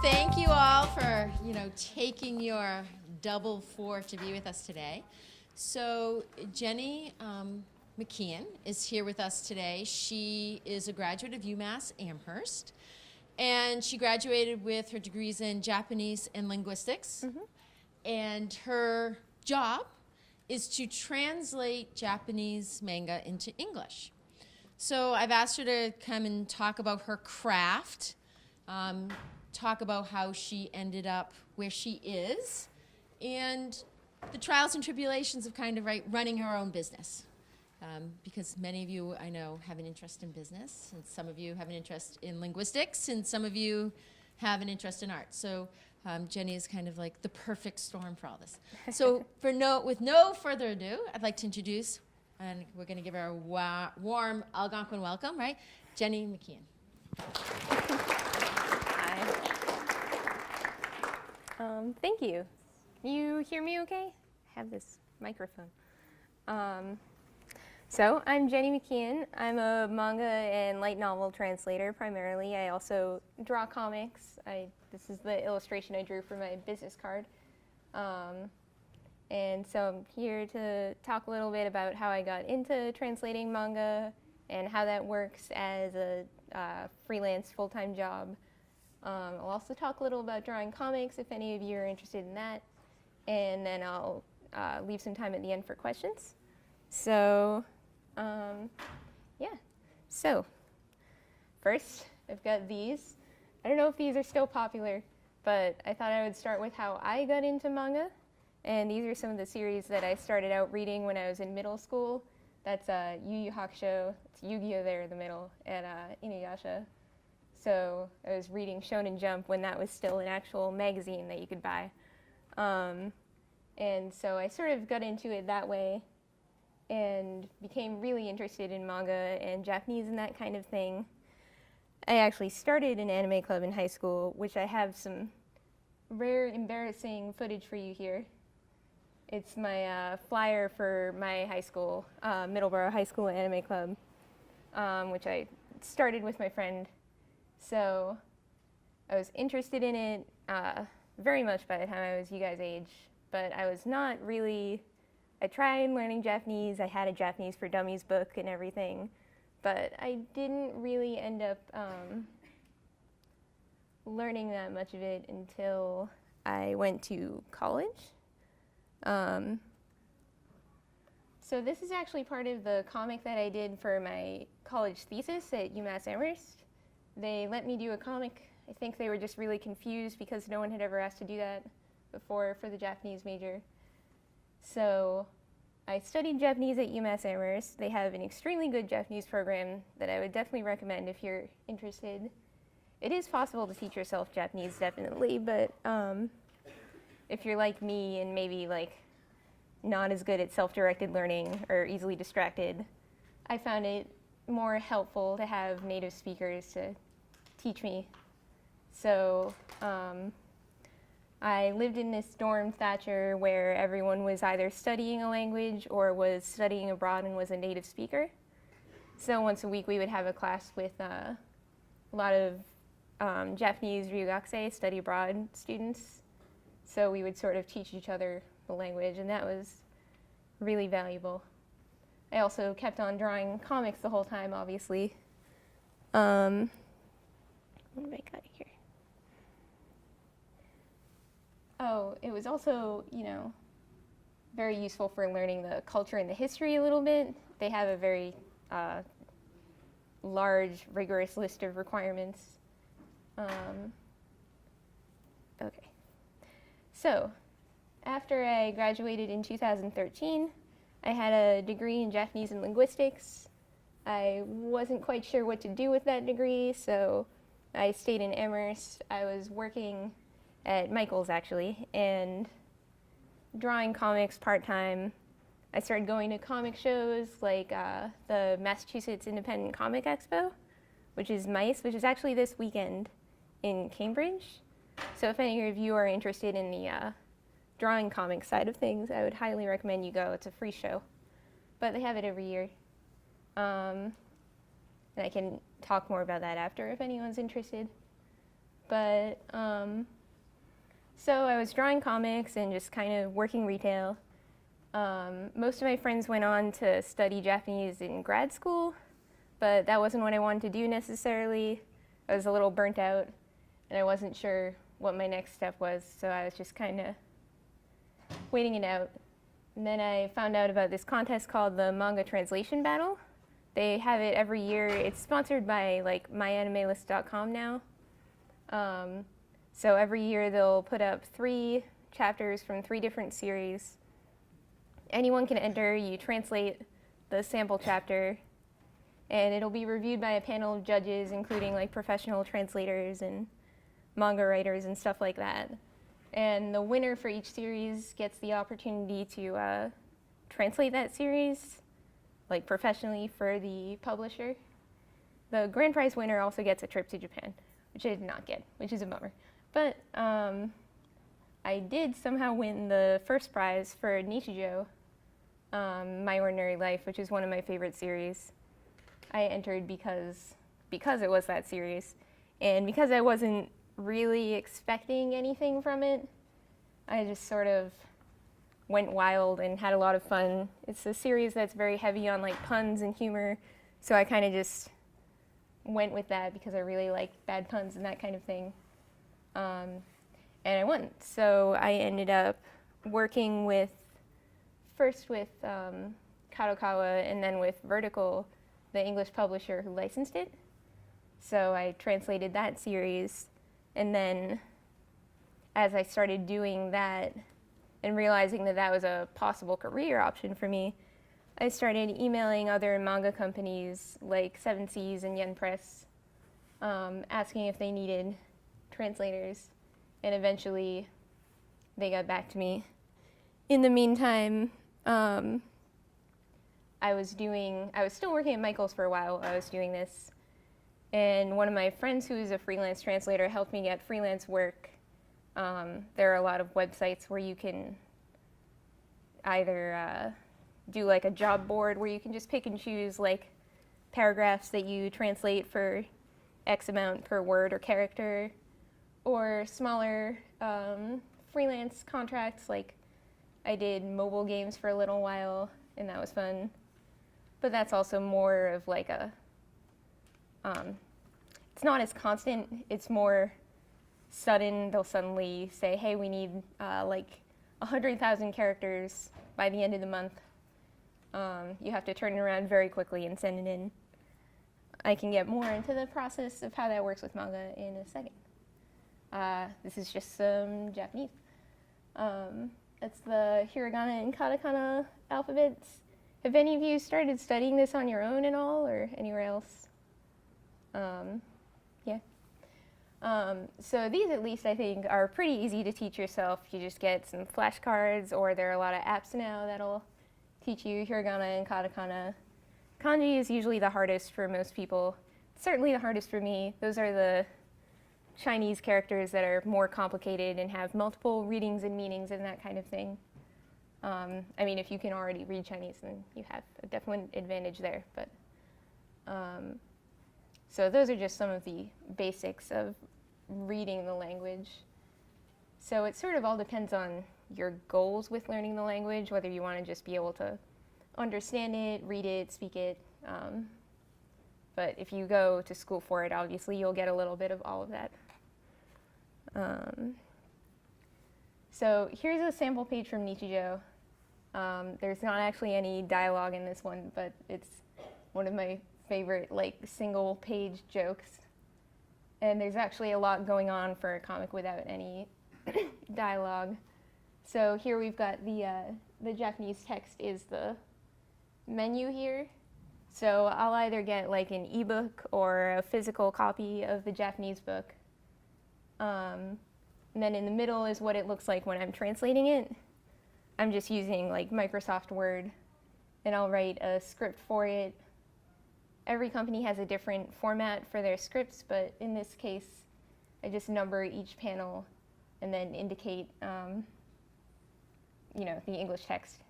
Thank you all for, taking your double four to be with us today. So Jennie McKeon is here with us today. She is a graduate of UMass Amherst, and she graduated with her degrees in Japanese and linguistics. Mm-hmm. And her job is to translate Japanese manga into English. So I've asked her to come and talk about her craft, talk about how she ended up where she is, and the trials and tribulations of kind of running her own business. Because many of you, I know, have an interest in business, and some of you have an interest in linguistics, and some of you have an interest in art. So Jennie is kind of like the perfect storm for all this. So with no further ado, I'd like to introduce, and we're going to give her a warm Algonquin welcome, right? Jennie McKeon. Thank you. You hear me okay? I have this microphone. So I'm Jennie McKeon. I'm a manga and light novel translator primarily. I also draw comics. This is the illustration I drew for my business card. And so I'm here to talk a little bit about how I got into translating manga and how that works as a freelance full-time job. I'll also talk a little about drawing comics if any of you are interested in that. And then I'll leave some time at the end for questions. So, yeah. So, first, I've got these. I don't know if these are still popular, but I thought I would start with how I got into manga. And these are some of the series that I started out reading when I was in middle school. That's Yu Yu Hakusho, it's Yu-Gi-Oh there in the middle, and Inuyasha. So I was reading Shonen Jump when that was still an actual magazine that you could buy. And so I sort of got into it that way and became really interested in manga and Japanese and that kind of thing. I actually started an anime club in high school, which I have some rare, embarrassing footage for you here. It's my flyer for my high school, Middleborough High School Anime Club, which I started with my friend. So I was interested in it very much by the time I was you guys' age, but I was not really, I tried learning Japanese. I had a Japanese for Dummies book and everything, but I didn't really end up learning that much of it until I went to college. So this is actually part of the comic that I did for my college thesis at UMass Amherst. They let me do a comic. I think they were just really confused because no one had ever asked to do that before for the Japanese major. So I studied Japanese at UMass Amherst. They have an extremely good Japanese program that I would definitely recommend if you're interested. It is possible to teach yourself Japanese, definitely, but if you're like me and maybe like not as good at self-directed learning or easily distracted, I found it more helpful to have native speakers to teach me. So I lived in this dorm Thatcher where everyone was either studying a language or was studying abroad and was a native speaker. So once a week we would have a class with a lot of Japanese ryugakusei, study abroad students. So we would sort of teach each other the language, and that was really valuable. I also kept on drawing comics the whole time, obviously. What have I got here? Oh, it was also, very useful for learning the culture and the history a little bit. They have a very large, rigorous list of requirements. Okay. So, after I graduated in 2013, I had a degree in Japanese and linguistics. I wasn't quite sure what to do with that degree, so I stayed in Amherst. I was working at Michael's, actually, and drawing comics part-time. I started going to comic shows like the Massachusetts Independent Comic Expo, which is MICE, which is actually this weekend in Cambridge. So if any of you are interested in the drawing comic side of things, I would highly recommend you go. It's a free show, but they have it every year. And I can talk more about that after if anyone's interested. But so I was drawing comics and just kind of working retail. Most of my friends went on to study Japanese in grad school, but that wasn't what I wanted to do necessarily. I was a little burnt out, and I wasn't sure what my next step was, so I was just kind of waiting it out. And then I found out about this contest called the Manga Translation Battle. They have it every year. It's sponsored by like myanimelist.com now. So every year they'll put up 3 chapters from 3 different series. Anyone can enter. You translate the sample chapter, and it'll be reviewed by a panel of judges, including like professional translators and manga writers and stuff like that. And the winner for each series gets the opportunity to translate that series, like professionally for the publisher. The grand prize winner also gets a trip to Japan, which I did not get, which is a bummer. But I did somehow win the first prize for Nichijou, My Ordinary Life, which is one of my favorite series. I entered because it was that series, and because I wasn't really expecting anything from it, I just sort of went wild and had a lot of fun. It's a series that's very heavy on like puns and humor, so I kind of just went with that because I really like bad puns and that kind of thing. And I won. So I ended up working first with Kadokawa and then with Vertical, the English publisher who licensed it. So I translated that series, and then as I started doing that and realizing that that was a possible career option for me, I started emailing other manga companies like 7 Seas and Yen Press, asking if they needed translators, and eventually they got back to me. In the meantime, I was still working at Michael's for a while while I was doing this, and one of my friends who is a freelance translator helped me get freelance work. There are a lot of websites where you can either do like a job board where you can just pick and choose like paragraphs that you translate for X amount per word or character, or smaller freelance contracts. Like I did mobile games for a little while, and that was fun. But that's also more of like it's not as constant, it's more sudden. They'll suddenly say, hey, we need like 100,000 characters by the end of the month. You have to turn it around very quickly and send it in. I can get more into the process of how that works with manga in a second. This is just some Japanese. That's the hiragana and katakana alphabets. Have any of you started studying this on your own at all, or anywhere else? Yeah. So these, at least, I think, are pretty easy to teach yourself. You just get some flashcards, or there are a lot of apps now that'll teach you hiragana and katakana. Kanji is usually the hardest for most people. Certainly the hardest for me. Those are the Chinese characters that are more complicated and have multiple readings and meanings and that kind of thing. I mean, if you can already read Chinese, then you have a definite advantage there. But so those are just some of the basics of reading the language. So it sort of all depends on your goals with learning the language, whether you want to just be able to understand it, read it, speak it. But if you go to school for it, obviously you'll get a little bit of all of that. So here's a sample page from Nichijou. There's not actually any dialogue in this one, but it's one of my favorite like single page jokes. And there's actually a lot going on for a comic without any dialogue. So here we've got the Japanese text is the menu here. So I'll either get like an ebook or a physical copy of the Japanese book. And then in the middle is what it looks like when I'm translating it. I'm just using like Microsoft Word, and I'll write a script for it. Every company has a different format for their scripts, but in this case, I just number each panel and then indicate, the English text.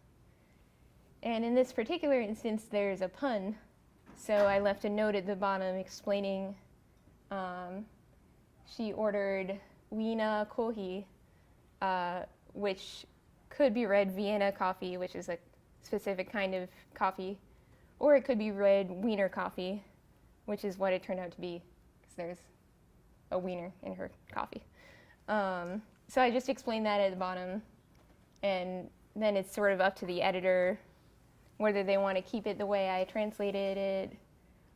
And in this particular instance, there's a pun, so I left a note at the bottom explaining she ordered Wiener Kohi, which could be read Vienna coffee, which is a specific kind of coffee, or it could be read Wiener coffee, which is what it turned out to be, because there's a wiener in her coffee. So I just explained that at the bottom, and then it's sort of up to the editor whether they want to keep it the way I translated it,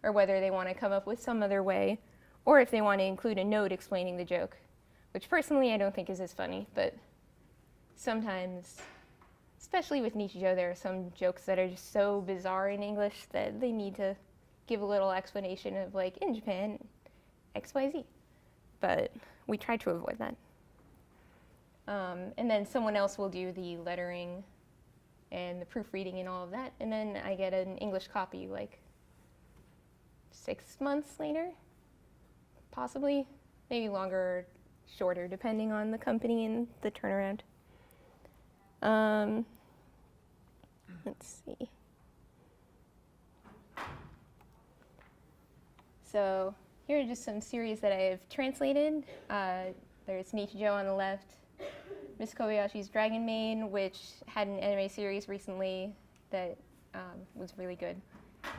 or whether they want to come up with some other way, or if they want to include a note explaining the joke, which personally I don't think is as funny, but sometimes, especially with Nichijou, there are some jokes that are just so bizarre in English that they need to give a little explanation of, like, in Japan, XYZ. But we try to avoid that. And then someone else will do the lettering and the proofreading and all of that, and then I get an English copy, like, 6 months later, possibly, maybe longer or shorter, depending on the company and the turnaround. Let's see. So here are just some series that I have translated. There's Nichijou on the left, Miss Kobayashi's Dragon Maid, which had an anime series recently that was really good.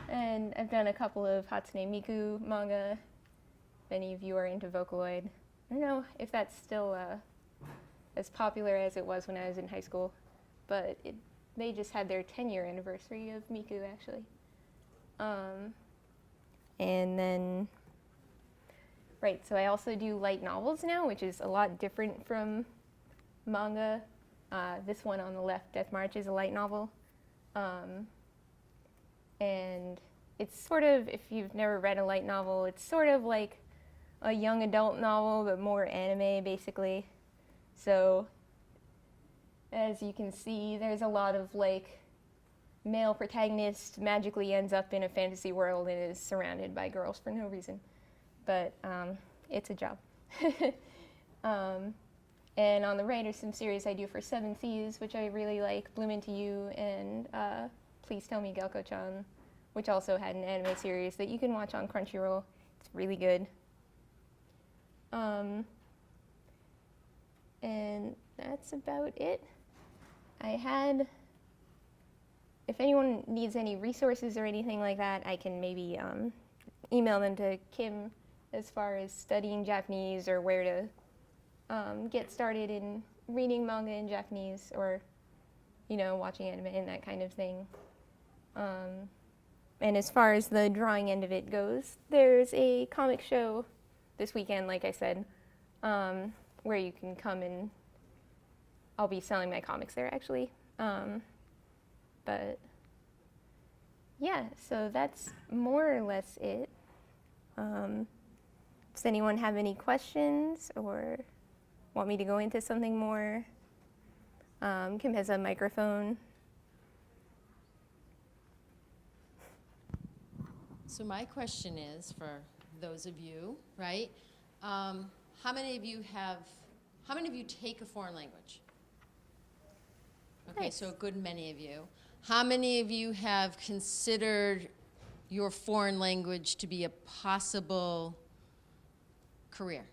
And I've done a couple of Hatsune Miku manga. If any of you are into Vocaloid. I don't know if that's still as popular as it was when I was in high school, but they just had their 10-year anniversary of Miku, actually. And then, right, so I also do light novels now, which is a lot different from manga. This one on the left, Death March, is a light novel. And it's sort of, if you've never read a light novel, it's sort of like a young adult novel, but more anime, basically. So, as you can see, there's a lot of, like, male protagonist magically ends up in a fantasy world and is surrounded by girls for no reason. But it's a job. And on the right are some series I do for 7 Seas, which I really like, Bloom Into You, and Please Tell Me Galko-chan, which also had an anime series that you can watch on Crunchyroll. It's really good. And that's about it. If anyone needs any resources or anything like that, I can maybe email them to Kim as far as studying Japanese or where to get started in reading manga in Japanese, or, you know, watching anime and that kind of thing. And as far as the drawing end of it goes, there's a comic show this weekend, like I said, where you can come and I'll be selling my comics there, actually. But yeah, so that's more or less it. Does anyone have any questions or want me to go into something more? Kim has a microphone. So my question is, for those of you, right, how many of you take a foreign language? Okay, Nice. so a good many of you. How many of you have considered your foreign language to be a possible career?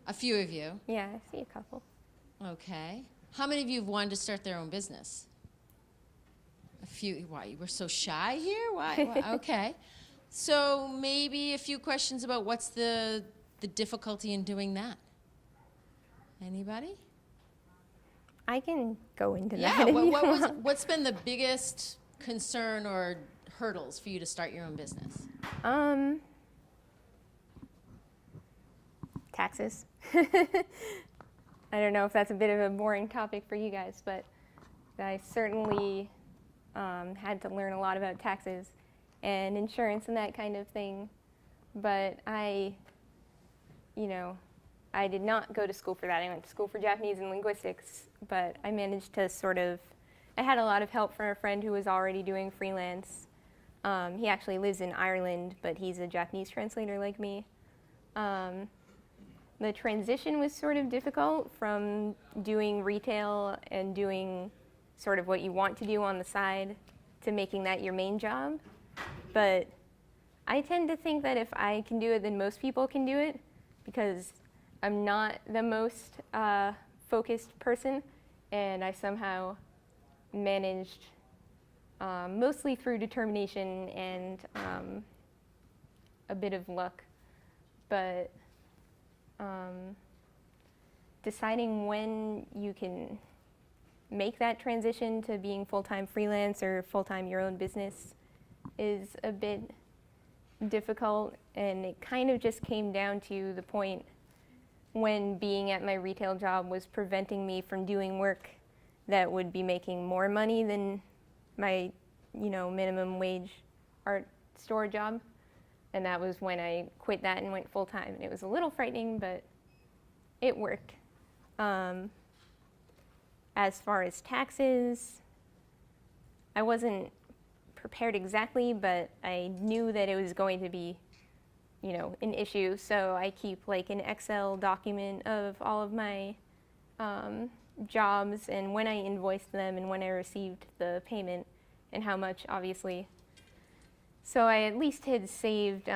A few of you. Yeah, I see a couple. Okay. How many of you have wanted to start their own business? A few. Why, you were so shy here? Why? Okay. So maybe a few questions about what's the difficulty in doing that. Anybody? I can go into Yeah. that. What's been the biggest concern or hurdles for you to start your own business? Taxes. I don't know if that's a bit of a boring topic for you guys, but I certainly had to learn a lot about taxes and insurance and that kind of thing. But I did not go to school for that. I went to school for Japanese and linguistics, but I managed to I had a lot of help from a friend who was already doing freelance. He actually lives in Ireland, but he's a Japanese translator like me. The transition was sort of difficult from doing retail and doing sort of what you want to do on the side to making that your main job. But I tend to think that if I can do it, then most people can do it, because I'm not the most focused person, and I somehow managed, mostly through determination and a bit of luck, but deciding when you can make that transition to being full-time freelance or full-time your own business is a bit difficult, and it kind of just came down to the point when being at my retail job was preventing me from doing work that would be making more money than my, minimum wage art store job. And that was when I quit that and went full-time. And it was a little frightening, but it worked. As far as taxes, I wasn't prepared exactly, but I knew that it was going to be, an issue. So I keep like an Excel document of all of my jobs and when I invoiced them and when I received the payment and how much, obviously. So I at least had saved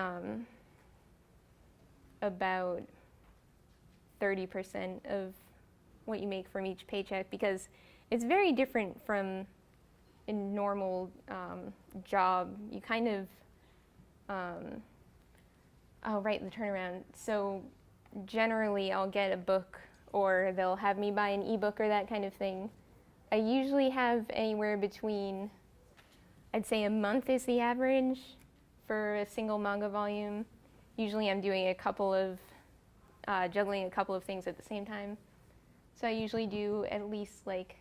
about 30% of what you make from each paycheck, because it's very different from a normal job. You kind of, the turnaround. So generally I'll get a book, or they'll have me buy an ebook or that kind of thing. I usually have anywhere between, I'd say a month is the average for a single manga volume. Usually I'm doing juggling a couple of things at the same time. So I usually do at least like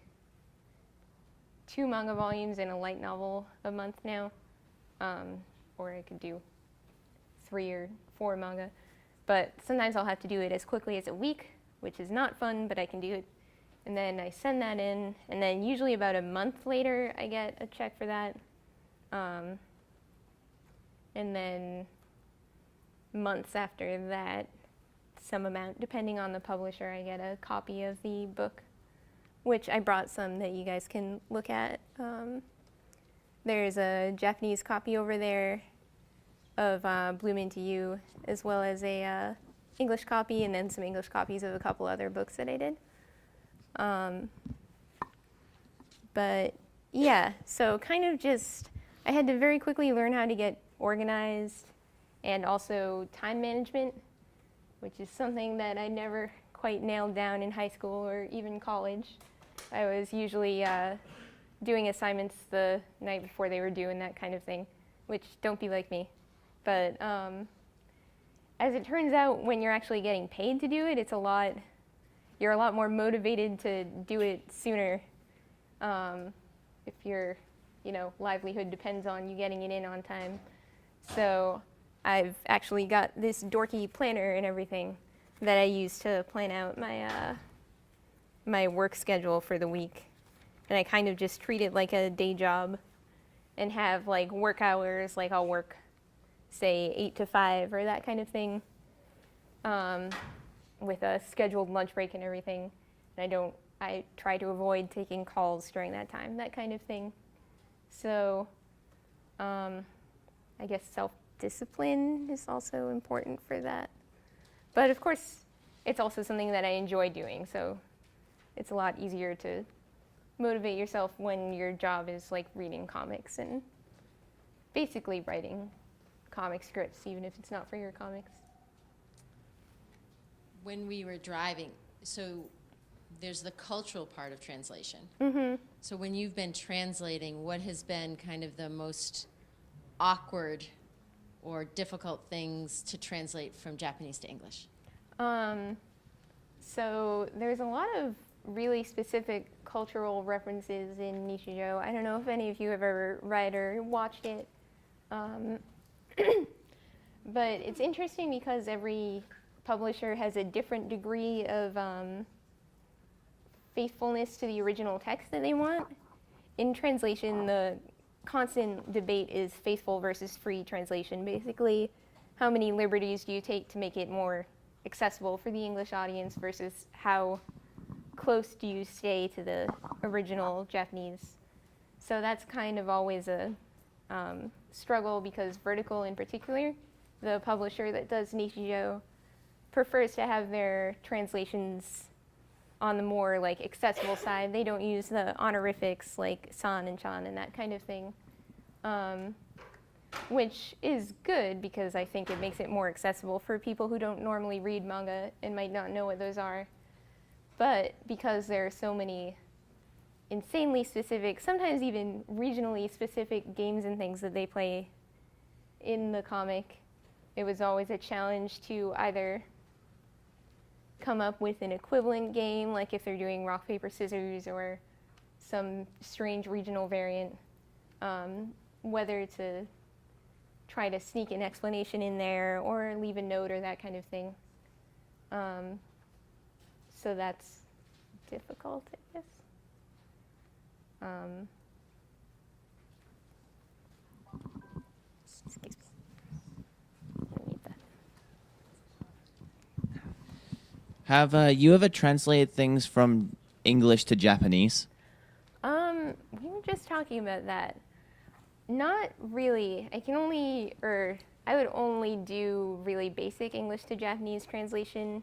2 manga volumes and a light novel a month now. Or I could do 3 or 4 manga. But sometimes I'll have to do it as quickly as a week, which is not fun, but I can do it. And then I send that in, and then usually about a month later I get a check for that. And then months after that, some amount, depending on the publisher, I get a copy of the book, which I brought some that you guys can look at. There's a Japanese copy over there of Bloom Into You, as well as a English copy, and then some English copies of a couple other books that I did. But yeah, so kind of just, I had to very quickly learn how to get organized, and also time management, which is something that I never quite nailed down in high school or even college. I was usually doing assignments the night before they were due and that kind of thing, which don't be like me. But as it turns out, when you're actually getting paid to do it, you're a lot more motivated to do it sooner if your livelihood depends on you getting it in on time. So I've actually got this dorky planner and everything that I use to plan out my work schedule for the week. And I kind of just treat it like a day job and have like work hours, like I'll work, say, 8 to 5 or that kind of thing, with a scheduled lunch break and everything. And I try to avoid taking calls during that time, that kind of thing. So I guess self-discipline is also important for that. But of course, it's also something that I enjoy doing, so it's a lot easier to motivate yourself when your job is like reading comics and basically writing comic scripts, even if it's not for your comics. When we were driving, so there's the cultural part of translation. Mm-hmm. So when you've been translating, what has been kind of the most awkward or difficult things to translate from Japanese to English? So there's a lot of really specific cultural references in Nichijou. I don't know if any of you have ever read or watched it. But it's interesting because every publisher has a different degree of faithfulness to the original text that they want. In translation, the constant debate is faithful versus free translation. Basically, how many liberties do you take to make it more accessible for the English audience versus how close do you stay to the original Japanese? So that's kind of always a struggle because Vertical in particular, the publisher that does Nichijou, prefers to have their translations on the more like accessible side. They don't use the honorifics like san and chan and that kind of thing, which is good because I think it makes it more accessible for people who don't normally read manga and might not know what those are. But because there are so many insanely specific, sometimes even regionally specific games and things that they play in the comic, it was always a challenge to either come up with an equivalent game, like if they're doing rock, paper, scissors, or some strange regional variant, whether to try to sneak an explanation in there or leave a note or that kind of thing. So that's difficult, I guess. Excuse me. I need that. Have you ever translated things from English to Japanese? We were just talking about that. Not really. I would only do really basic English to Japanese translation.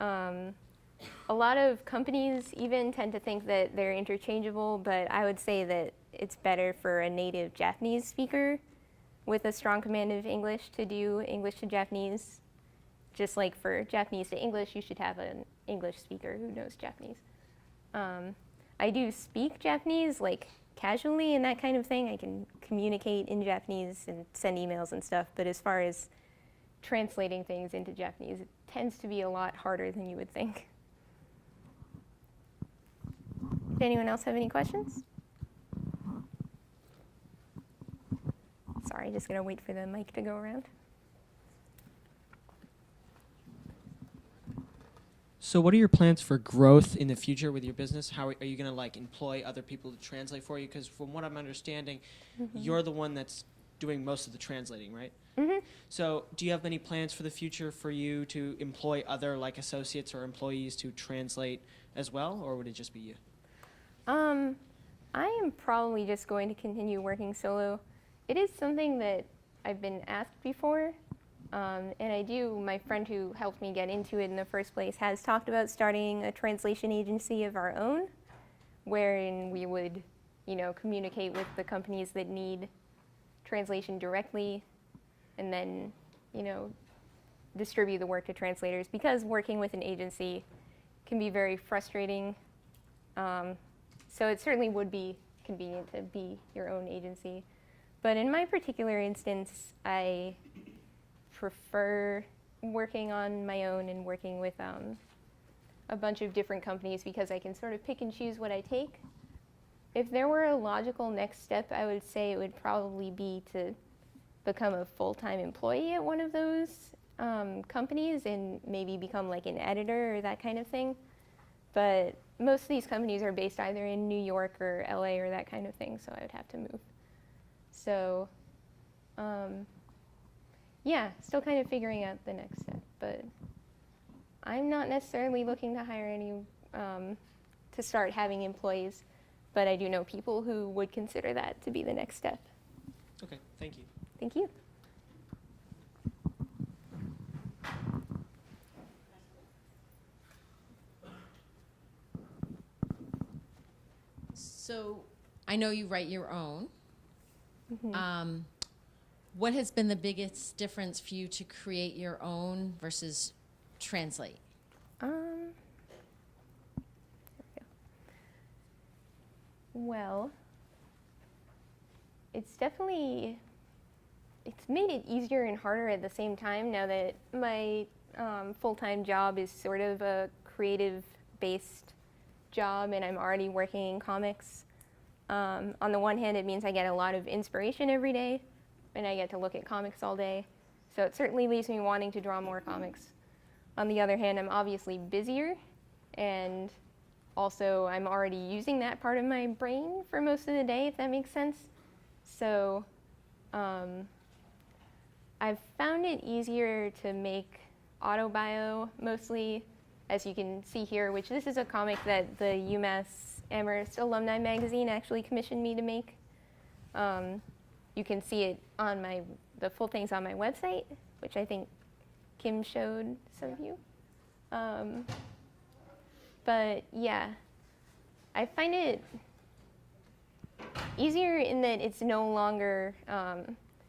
A lot of companies even tend to think that they're interchangeable, but I would say that it's better for a native Japanese speaker with a strong command of English to do English to Japanese. Just like for Japanese to English, you should have an English speaker who knows Japanese. I do speak Japanese, like casually and that kind of thing. I can communicate in Japanese and send emails and stuff, but as far as translating things into Japanese, it tends to be a lot harder than you would think. Did anyone else have any questions? Sorry, just gonna wait for the mic to go around. So what are your plans for growth in the future with your business? How are you going to like employ other people to translate for you? Because from what I'm understanding, you're the one that's doing most of the translating, right? So do you have any plans for the future for you to employ other like associates or employees to translate as well, or would it just be you? I am probably just going to continue working solo. It is something that I've been asked before. And my friend who helped me get into it in the first place has talked about starting a translation agency of our own, wherein we would, communicate with the companies that need translation directly and then, distribute the work to translators, because working with an agency can be very frustrating. So it certainly would be convenient to be your own agency. But in my particular instance, I prefer working on my own and working with a bunch of different companies because I can sort of pick and choose what I take. If there were a logical next step, I would say it would probably be to become a full-time employee at one of those companies and maybe become like an editor or that kind of thing. But most of these companies are based either in New York or LA or that kind of thing, so I would have to move. So, yeah, still kind of figuring out the next step, but I'm not necessarily looking to hire to start having employees, but I do know people who would consider that to be the next step. Okay, thank you. Thank you. So I know you write your own. What has been the biggest difference for you to create your own versus translate? There we go. Well, it's made it easier and harder at the same time now that my full-time job is sort of a creative-based job and I'm already working in comics. On the one hand, it means I get a lot of inspiration every day and I get to look at comics all day. So it certainly leaves me wanting to draw more comics. On the other hand, I'm obviously busier, and also I'm already using that part of my brain for most of the day, if that makes sense. So I've found it easier to make autobio mostly, as you can see here, which this is a comic that the UMass Amherst alumni magazine actually commissioned me to make. you can see it on the full thing's on my website, which I think Kim showed some of you. But yeah, I find it easier in that it's no longer,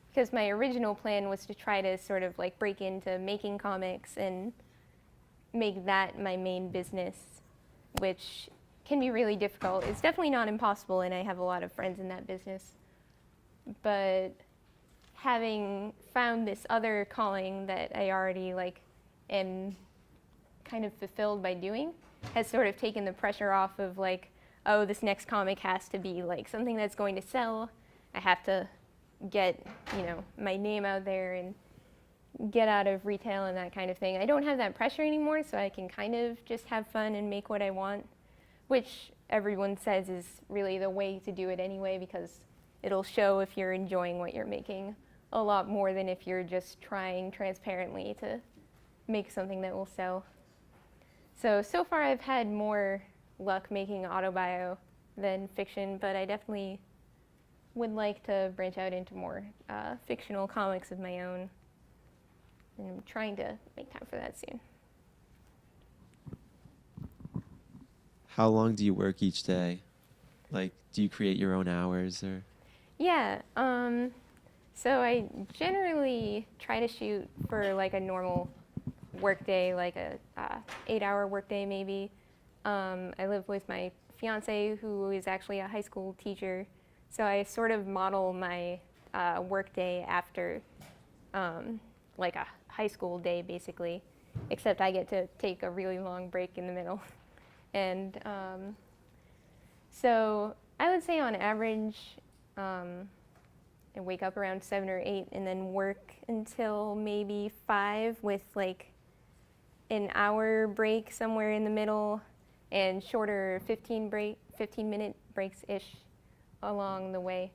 because my original plan was to try to sort of like break into making comics and make that my main business, which can be really difficult. It's definitely not impossible, and I have a lot of friends in that business. But having found this other calling that I already like am kind of fulfilled by doing has sort of taken the pressure off of like, oh, this next comic has to be like something that's going to sell. I have to get, you know, my name out there and get out of retail and that kind of thing. I don't have that pressure anymore, so I can kind of just have fun and make what I want, which everyone says is really the way to do it anyway, because it'll show if you're enjoying what you're making a lot more than if you're just trying transparently to make something that will sell. So far I've had more luck making autobio than fiction, but I definitely would like to branch out into more fictional comics of my own. And I'm trying to make time for that soon. How long do you work each day? Like, do you create your own hours or? Yeah, so I generally try to shoot for like a normal work day, like a 8-hour work day maybe. I live with my fiance, who is actually a high school teacher, so I sort of model my work day after like a high school day basically, except I get to take a really long break in the middle. And so I would say on average, I wake up around 7 or 8 and then work until maybe 5 with like an hour break somewhere in the middle and shorter 15-minute breaks-ish along the way.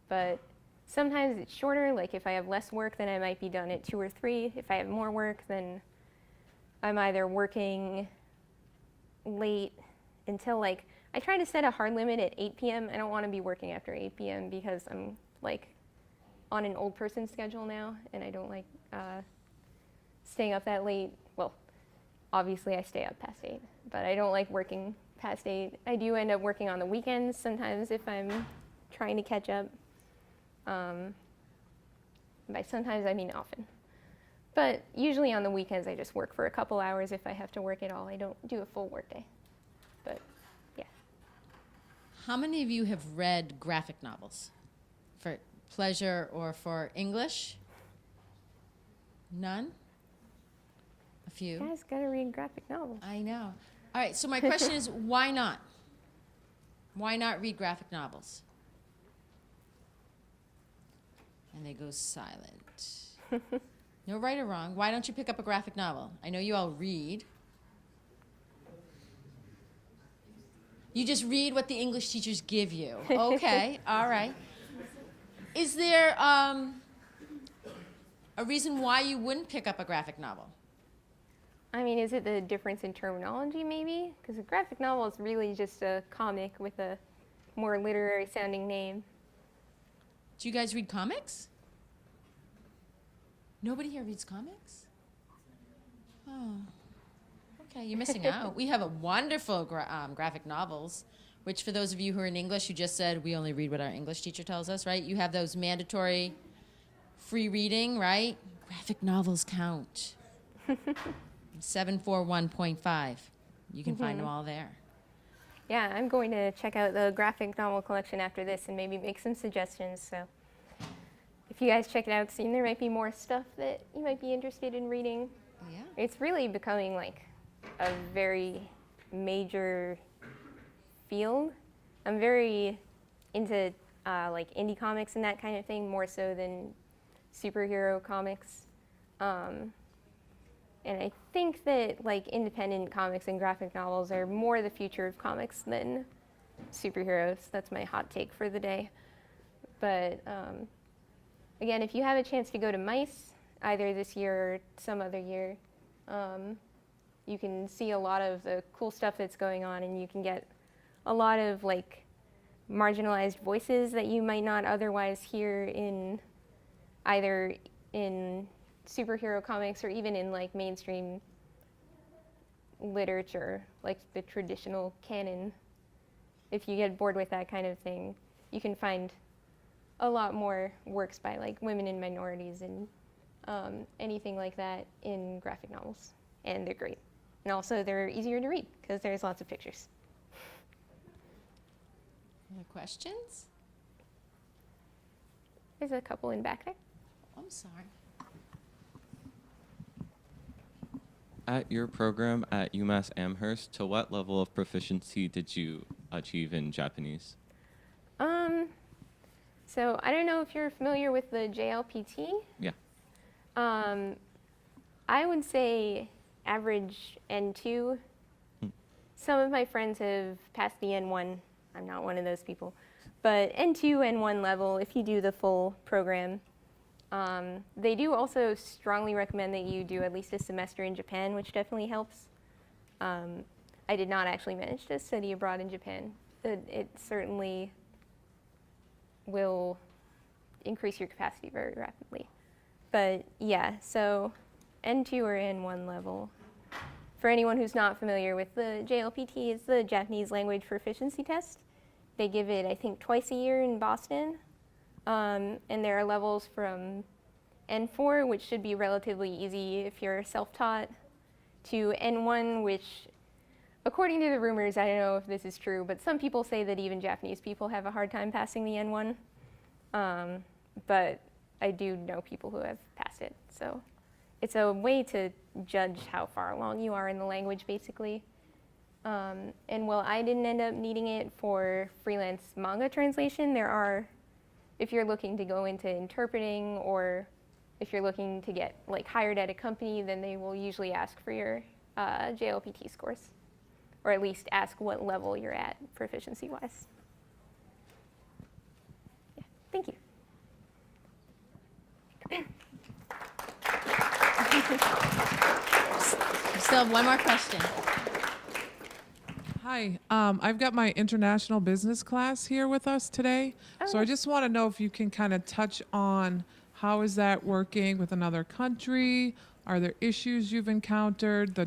But sometimes it's shorter, like if I have less work, then I might be done at 2 or 3. If I have more work, then I'm either working late until like, I try to set a hard limit at 8 p.m. I don't want to be working after 8 p.m. because I'm like on an old person schedule now, and I don't like staying up that late. Well, obviously I stay up past 8, but I don't like working past 8. I do end up working on the weekends sometimes if I'm trying to catch up. By sometimes I mean often. But usually on the weekends I just work for a couple hours if I have to work at all. I don't do a full work day. But yeah. How many of you have read graphic novels for pleasure or for English? None? A few? You guys gotta read graphic novels. I know. All right, so my question is, why not? Why not read graphic novels? And they go silent. No right or wrong. Why don't you pick up a graphic novel? I know you all read. You just read what the English teachers give you. Okay, all right. Is there a reason why you wouldn't pick up a graphic novel? I mean, is it the difference in terminology maybe? Because a graphic novel is really just a comic with a more literary sounding name. Do you guys read comics? Nobody here reads comics? Oh, okay, you're missing out. We have a wonderful graphic novels, which for those of you who are in English, who just said we only read what our English teacher tells us, right? You have those mandatory free reading, right? Graphic novels count. 741.5. You can find them all there. Yeah, I'm going to check out the graphic novel collection after this and maybe make some suggestions. So if you guys check it out soon, there might be more stuff that you might be interested in reading. Yeah. It's really becoming like a very major field. I'm very into like indie comics and that kind of thing, more so than superhero comics. And I think that like independent comics and graphic novels are more the future of comics than superheroes. That's my hot take for the day. But again, if you have a chance to go to MICE, either this year or some other year, you can see a lot of the cool stuff that's going on, and you can get a lot of like marginalized voices that you might not otherwise hear in either in superhero comics or even in like mainstream literature, like the traditional canon. If you get bored with that kind of thing, you can find a lot more works by like women and minorities and anything like that in graphic novels, and they're great. And also they're easier to read because there's lots of pictures. Other questions? There's a couple in back there. I'm sorry. At your program at UMass Amherst, to what level of proficiency did you achieve in Japanese? So I don't know if you're familiar with the JLPT. Yeah. I would say average N2. Some of my friends have passed the N1. I'm not one of those people. But N2, N1 level, if you do the full program. They do also strongly recommend that you do at least a semester in Japan, which definitely helps. I did not actually manage to study abroad in Japan. It certainly will increase your capacity very rapidly. But yeah, so N2 or N1 level. For anyone who's not familiar with the JLPT, it's the Japanese language proficiency test. They give it, I think, twice a year in Boston. And there are levels from N4, which should be relatively easy if you're self-taught, to N1, which, according to the rumors, I don't know if this is true, but some people say that even Japanese people have a hard time passing the N1. But I do know people who have passed it. So it's a way to judge how far along you are in the language, basically. And while I didn't end up needing it for freelance manga translation, there are, if you're looking to go into interpreting or if you're looking to get like hired at a company, then they will usually ask for your JLPT scores, or at least ask what level you're at proficiency-wise. Yeah, thank you. We still have one more question. Hi, I've got my international business class here with us today. So I just want to know if you can kind of touch on how is that working with another country? Are there issues you've encountered, the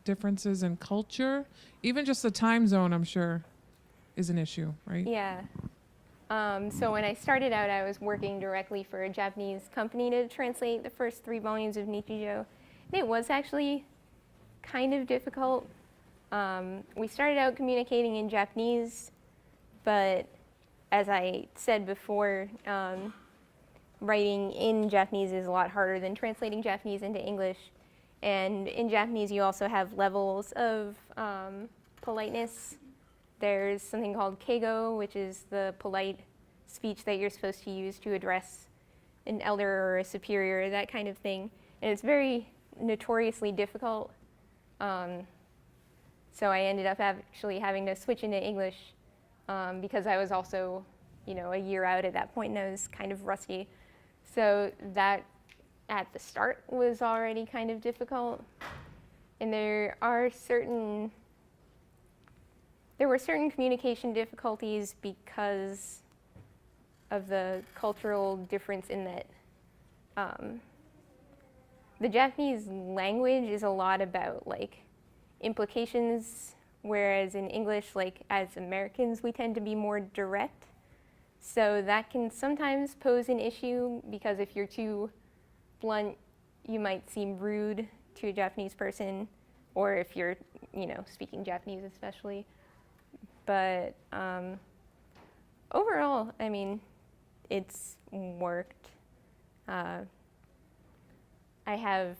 differences in culture? Even just the time zone, I'm sure, is an issue, right? Yeah. So when I started out, I was working directly for a Japanese company to translate the first 3 volumes of Nichijou. And it was actually kind of difficult. We started out communicating in Japanese, but as I said before, writing in Japanese is a lot harder than translating Japanese into English. And in Japanese, you also have levels of politeness. There's something called keigo, which is the polite speech that you're supposed to use to address an elder or a superior, that kind of thing. And it's very notoriously difficult. So I ended up actually having to switch into English because I was also, a year out at that point and I was kind of rusty. So that at the start was already kind of difficult. And there were certain communication difficulties because of the cultural difference in that the Japanese language is a lot about like implications, whereas in English, like as Americans, we tend to be more direct. So that can sometimes pose an issue because if you're too blunt, you might seem rude to a Japanese person, or if you're, speaking Japanese especially. But overall, I mean, it's worked. I have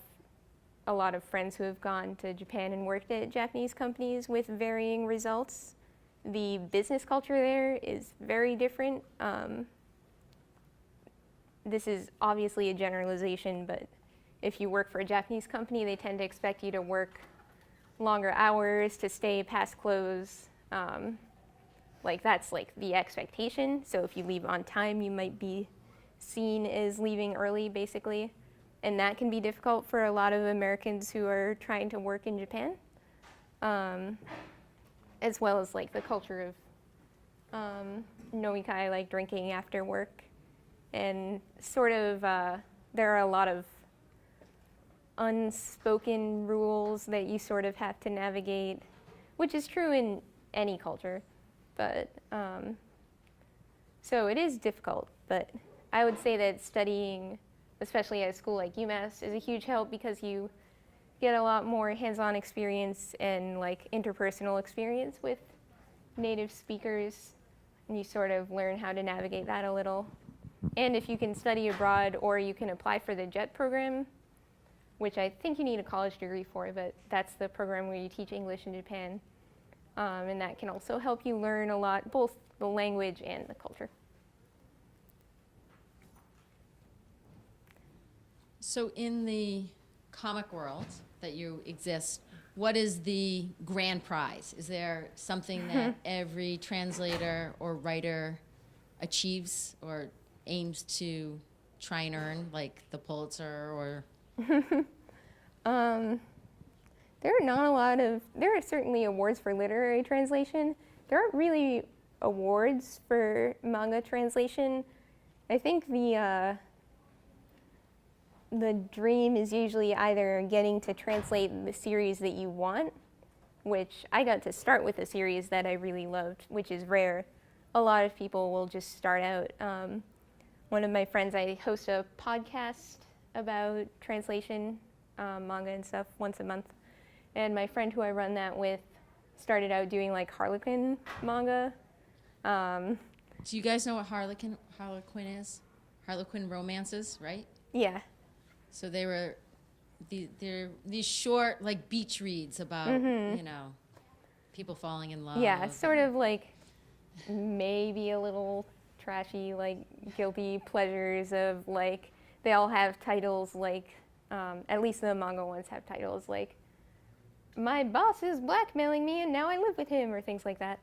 a lot of friends who have gone to Japan and worked at Japanese companies with varying results. The business culture there is very different. This is obviously a generalization, but if you work for a Japanese company, they tend to expect you to work longer hours, to stay past close. That's like the expectation. So if you leave on time, you might be seen as leaving early, basically. And that can be difficult for a lot of Americans who are trying to work in Japan, as well as like the culture of nomikai, like drinking after work, and sort of there are a lot of unspoken rules that you sort of have to navigate, which is true in any culture, but so it is difficult. But I would say that studying, especially at a school like UMass, is a huge help because you get a lot more hands-on experience and like interpersonal experience with native speakers, and you sort of learn how to navigate that a little. And if you can study abroad, or you can apply for the JET program, which I think you need a college degree for, but that's the program where you teach English in Japan. And that can also help you learn a lot, both the language and the culture. So in the comic world that you exist, what is the grand prize? Is there something that every translator or writer achieves or aims to try and earn, like the Pulitzer or? There are certainly awards for literary translation. There aren't really awards for manga translation. I think the dream is usually either getting to translate the series that you want, which I got to start with a series that I really loved, which is rare. A lot of people will just start out. One of my friends, I host a podcast about translation, manga and stuff once a month. And my friend who I run that with started out doing like Harlequin manga. Do you guys know what Harlequin is? Harlequin romances, right? Yeah. So they were, they're these short like beach reads about, you know, people falling in love. Yeah, sort of like maybe a little trashy, like guilty pleasures of like, they all have titles like, at least the manga ones have titles like, my boss is blackmailing me and now I live with him, or things like that.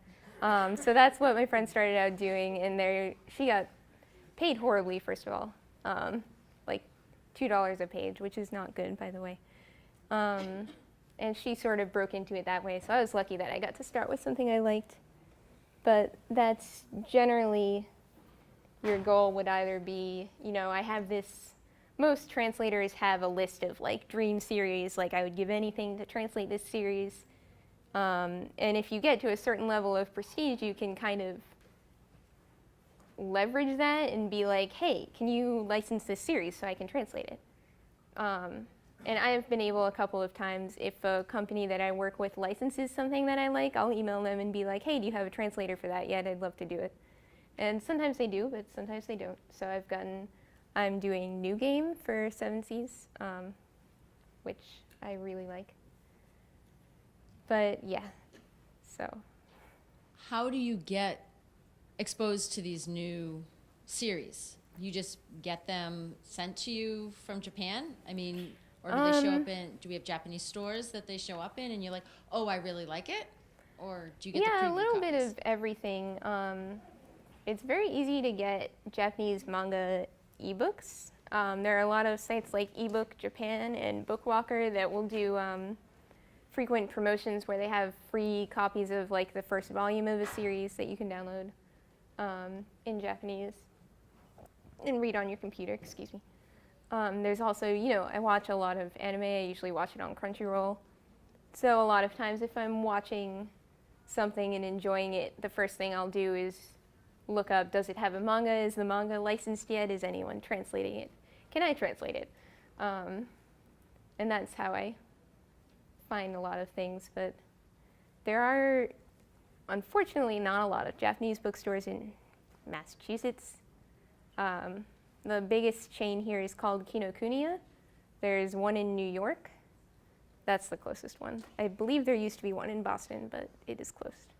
So that's what my friend started out doing, and she got paid horribly, first of all, like $2 a page, which is not good, by the way. And she sort of broke into it that way, so I was lucky that I got to start with something I liked. But that's generally, your goal would either be, you know, I have this, most translators have a list of like dream series, like I would give anything to translate this series. And if you get to a certain level of prestige, you can kind of leverage that and be like, hey, can you license this series so I can translate it? And I have been able a couple of times, if a company that I work with licenses something that I like, I'll email them and be like, hey, do you have a translator for that yet? I'd love to do it. And sometimes they do, but sometimes they don't. So I'm doing New Game for Seven Seas, which I really like. But yeah, so. How do you get exposed to these new series? You just get them sent to you from Japan? I mean, or do they show up in, do we have Japanese stores that they show up in and you're like, oh, I really like it? Or do you get the preview Yeah, a little bit copies? of everything. It's very easy to get Japanese manga ebooks. There are a lot of sites like eBook Japan and Bookwalker that will do frequent promotions where they have free copies of like the first volume of a series that you can download in Japanese and read on your computer, excuse me. There's also, you know, I watch a lot of anime. I usually watch it on Crunchyroll. So a lot of times if I'm watching something and enjoying it, the first thing I'll do is look up, does it have a manga? Is the manga licensed yet? Is anyone translating it? Can I translate it? And that's how I find a lot of things. But there are, unfortunately, not a lot of Japanese bookstores in Massachusetts. The biggest chain here is called Kinokuniya. There's one in New York. That's the closest one. I believe there used to be one in Boston, but it is closed.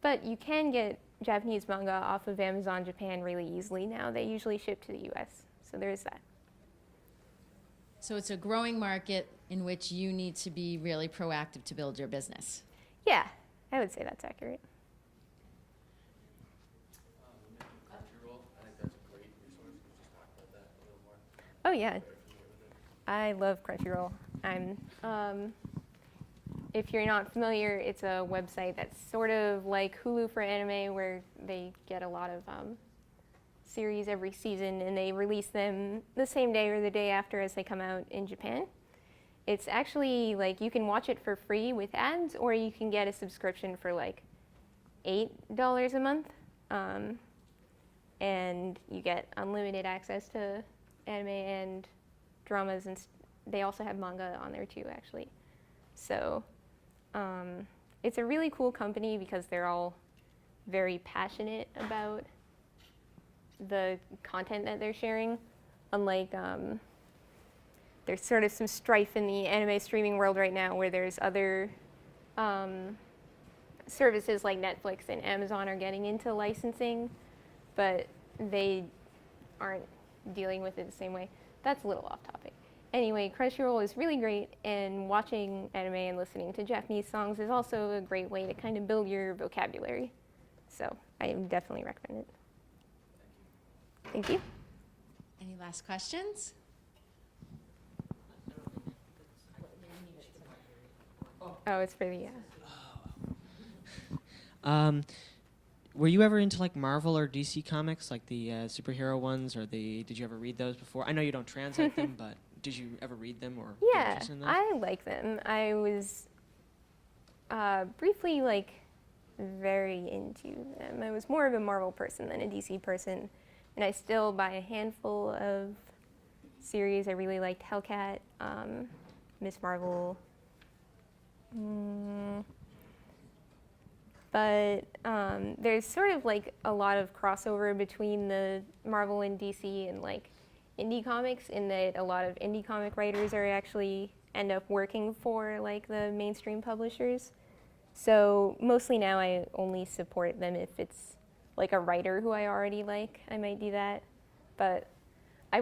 But you can get Japanese manga off of Amazon Japan really easily now. They usually ship to the US, so there's that. So it's a growing market in which you need to be really proactive to build your business. Yeah, I would say that's accurate. Oh yeah, I love Crunchyroll. if you're not familiar, it's a website that's sort of like Hulu for anime, where they get a lot of series every season, and they release them the same day or the day after as they come out in Japan. It's actually like you can watch it for free with ads, or you can get a subscription for like $8 a month, and you get unlimited access to anime and dramas, and they also have manga on there too, actually. So it's a really cool company because they're all very passionate about the content that they're sharing. Unlike, there's sort of some strife in the anime streaming world right now, where there's other services like Netflix and Amazon are getting into licensing, but they aren't dealing with it the same way. That's a little off topic. Anyway, Crunchyroll is really great, and watching anime and listening to Japanese songs is also a great way to kind of build your vocabulary. So I definitely recommend it. Thank you. Any last questions? Oh, it's for the, Were you ever into like Marvel or DC comics, like the superhero ones, or did you ever read those before? I know you don't translate them, but did you ever read them or get Yeah, interested in those? I like them. I was briefly like very into them. I was more of a Marvel person than a DC person, and I still buy a handful of series. I really liked Hellcat, Miss Marvel. But there's sort of like a lot of crossover between the Marvel and DC and like indie comics, in that a lot of indie comic writers are actually end up working for like the mainstream publishers. So mostly now I only support them if it's like a writer who I already like. I might do that. But I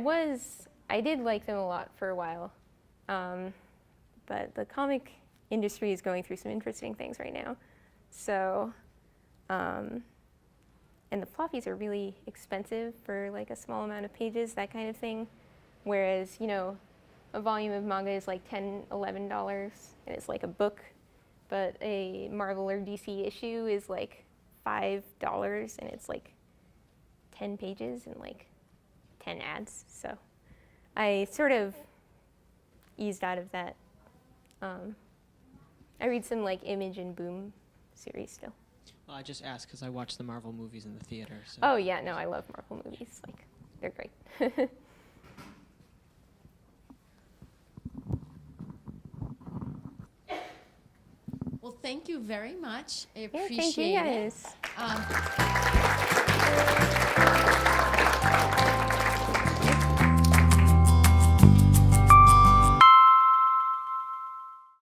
did like them a lot for a while. But the comic industry is going through some interesting things right now. So, and the floppies are really expensive for like a small amount of pages, that kind of thing. Whereas, you know, a volume of manga is like $10, $11, and it's like a book. But a Marvel or DC issue is like $5, and it's like 10 pages and like 10 ads. So I sort of eased out of that. I read some like Image and Boom series still. Well, I just asked because I watch the Marvel movies in the theater. So. Oh yeah, no, I love Marvel movies. Like, they're great. Well, thank you very much. I Yeah, appreciate thank you it. guys.